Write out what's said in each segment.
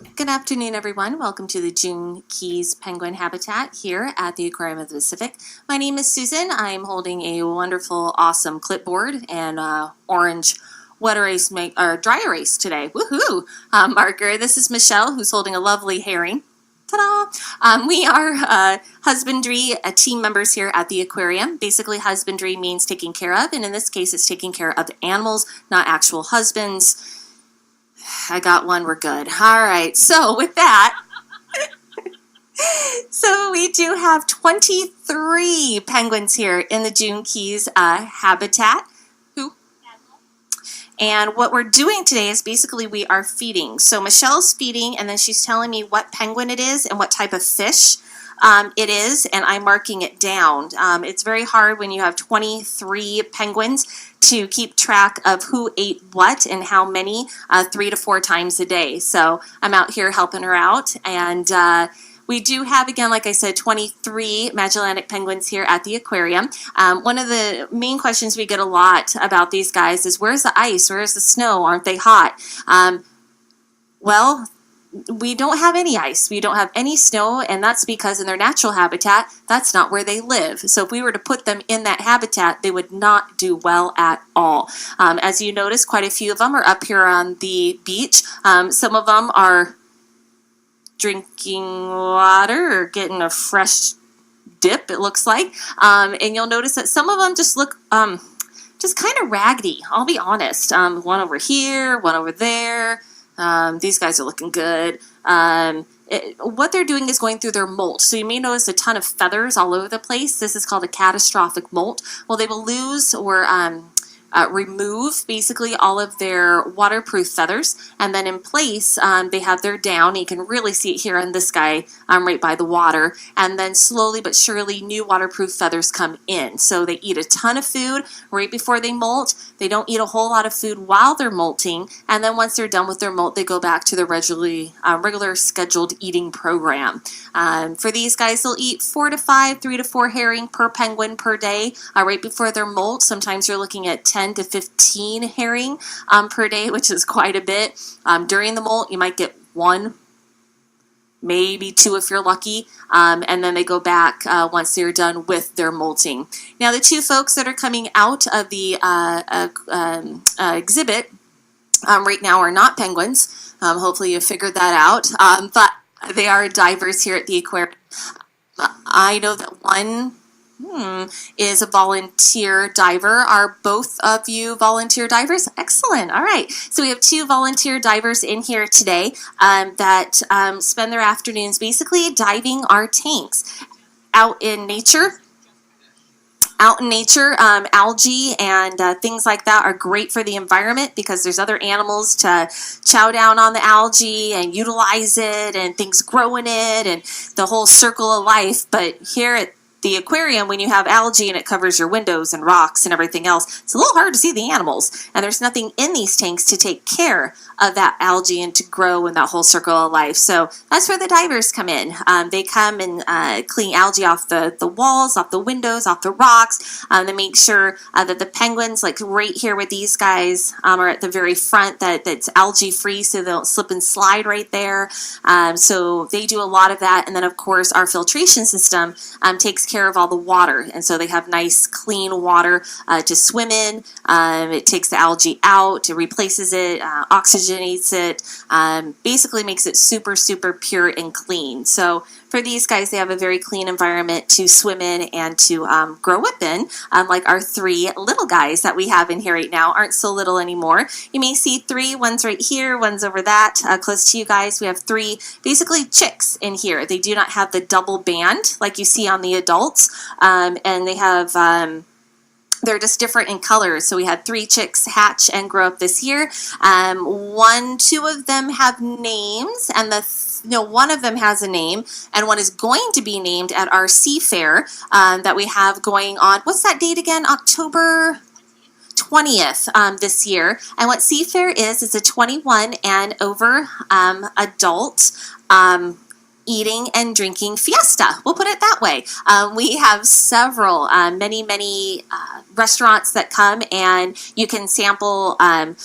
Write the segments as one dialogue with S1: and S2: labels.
S1: Good afternoon, everyone. Welcome to the June Keys Penguin Habitat here at the Aquarium of the Pacific. My name is Susan. I'm holding a wonderful, awesome clipboard and orange wet erase or dry erase today. Woohoo! Marker. This is Michelle, who's holding a lovely herring. Ta-da! We are husbandry team members here at the aquarium. Basically, husbandry means taking care of, and in this case, it's taking care of the animals, not actual husbands. I got one, we're good. All right, so with that, so we do have 23 penguins here in the June Keys habitat. And what we're doing today is basically we are feeding. So Michelle's feeding, and then she's telling me what penguin it is and what type of fish it is, and I'm marking it down. It's very hard when you have 23 penguins to keep track of who ate what and how many 3 to 4 times a day. So I'm out here helping her out, and we do have, again, like I said, 23 Magellanic penguins here at the aquarium. One of the main questions we get a lot about these guys is, where's the ice? Where's the snow? Aren't they hot? Well, we don't have any ice. We don't have any snow, and that's because in their natural habitat, that's not where they live. So if we were to put them in that habitat, they would not do well at all. As you notice, quite a few of them are up here on the beach. Some of them are drinking water or getting a fresh dip, it looks like. And you'll notice that some of them just look just kind of raggedy, I'll be honest. One over here, one over there. These guys are looking good. What they're doing is going through their molt. So you may notice a ton of feathers all over the place. This is called a catastrophic molt. Well, they will lose or remove basically all of their waterproof feathers, and then in place they have their down. You can really see it here on this guy right by the water, and then slowly but surely new waterproof feathers come in. So they eat a ton of food right before they molt. They don't eat a whole lot of food while they're molting, and then once they're done with their molt, they go back to their regular scheduled eating program. For these guys, they'll eat 4 to 5, 3 to 4 herring per penguin per day right before their molt. Sometimes you're looking at 10 to 15 herring per day, which is quite a bit. During the molt, you might get 1, maybe 2 if you're lucky, and then they go back once they're done with their molting. Now, the 2 folks that are coming out of the exhibit right now are not penguins. Hopefully you figured that out, but they are divers here at the aquarium. I know that one is a volunteer diver. Are both of you volunteer divers? Excellent. All right. So we have 2 volunteer divers in here today that spend their afternoons basically diving our tanks out in nature. Algae and things like that are great for the environment because there's other animals to chow down on the algae and utilize it, and things grow in it and the whole circle of life. But here at the aquarium, when you have algae and it covers your windows and rocks and everything else, it's a little hard to see the animals, and there's nothing in these tanks to take care of that algae and to grow in that whole circle of life. So that's where the divers come in. They come and clean algae off the walls, off the windows, off the rocks. They make sure that the penguins, like right here with these guys, are at the very front, that's algae free, so they don't slip and slide right there. So they do a lot of that, and then of course our filtration system takes care of all the water, and so they have nice clean water to swim in. It takes the algae out, it replaces it, oxygenates it, basically makes it super pure and clean. So for these guys, they have a very clean environment to swim in and to grow up in, like our 3 little guys that we have in here right now aren't so little anymore. You may see 3, one's right here, one's over that, close to you guys. We have 3 basically chicks in here. They do not have the double band like you see on the adults, and they have they're just different in colors. So we had 3 chicks hatch and grow up this year. 2 of them have names, and one of them has a name, and one is going to be named at our Sea Fair that we have going on. What's that date again? October 20th this year. And what Sea Fair is a 21 and over adult eating and drinking fiesta. We'll put it that way. We have several, many restaurants that come, and you can sample, oh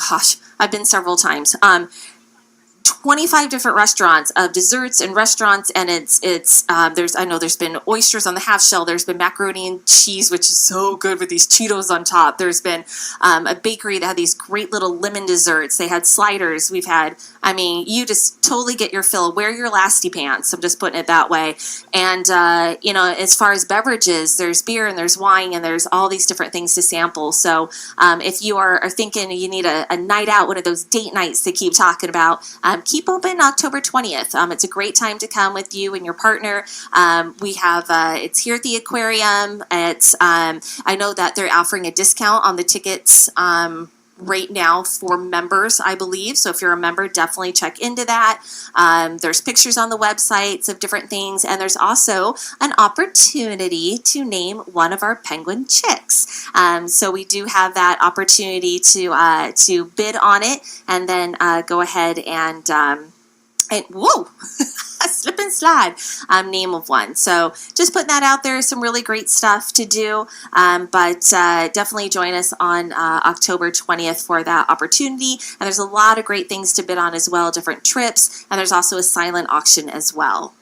S1: gosh, I've been several times, 25 different restaurants of desserts and restaurants, and I know there's been oysters on the half shell, there's been macaroni and cheese, which is so good with these Cheetos on top. There's been a bakery that had these great little lemon desserts. They had sliders. We've had, I mean, you just totally get your fill. Wear your lasty pants. I'm just putting it that way. And you know, as far as beverages, there's beer and there's wine and there's all these different things to sample. So if you are thinking you need a night out, one of those date nights they keep talking about, keep open October 20th. It's a great time to come with you and your partner. We have, it's here at the Aquarium. It's, I know that they're offering a discount on the tickets right now for members, I believe. So if you're a member, definitely check into that. There's pictures on the websites of different things, and there's also an opportunity to name one of our penguin chicks. So we do have that opportunity to bid on it, and then go ahead and whoa. Slip and slide name of one. So just putting that out there, some really great stuff to do, but definitely join us on October 20th for that opportunity. And there's a lot of great things to bid on as well, different trips, and there's also a silent auction as well.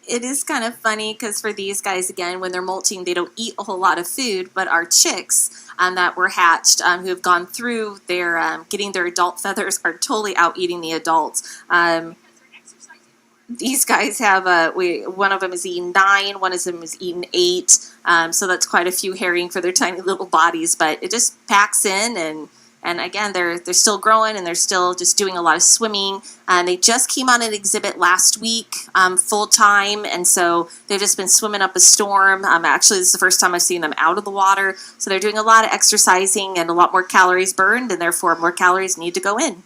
S1: It is kind of funny because for these guys, again, when they're molting, they don't eat a whole lot of food, but our chicks that were hatched, who have gone through their getting their adult feathers, are totally out eating the adults. These guys have one of them is eating 9, one of them is eating 8, so that's quite a few herring for their tiny little bodies, but it just packs in, and again, they're still growing, and they're still just doing a lot of swimming. They just came on an exhibit last week, full time, and so they've just been swimming up a storm. Actually, this is the first time I've seen them out of the water, so they're doing a lot of exercising and a lot more calories burned, and therefore more calories need to go in.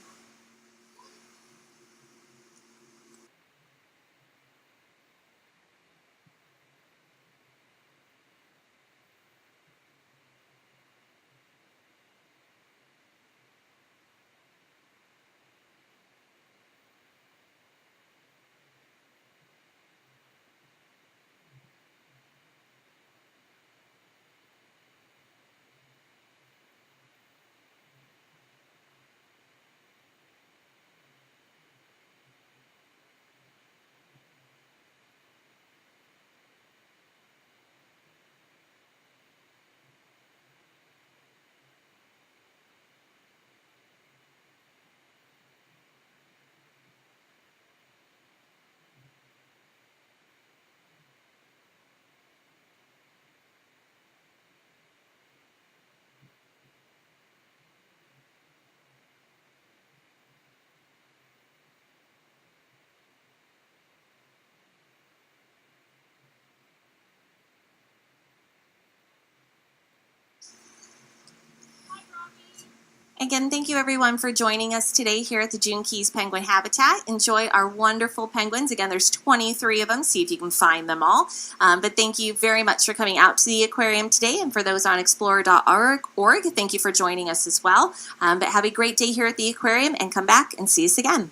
S1: Again, thank you everyone for joining us today here at the June Keys Penguin Habitat. Enjoy our wonderful penguins. Again, there's 23 of them. See if you can find them all. But thank you very much for coming out to the aquarium today. And for those on explorer.org, thank you for joining us as well. But have a great day here at the aquarium, and come back and see us again.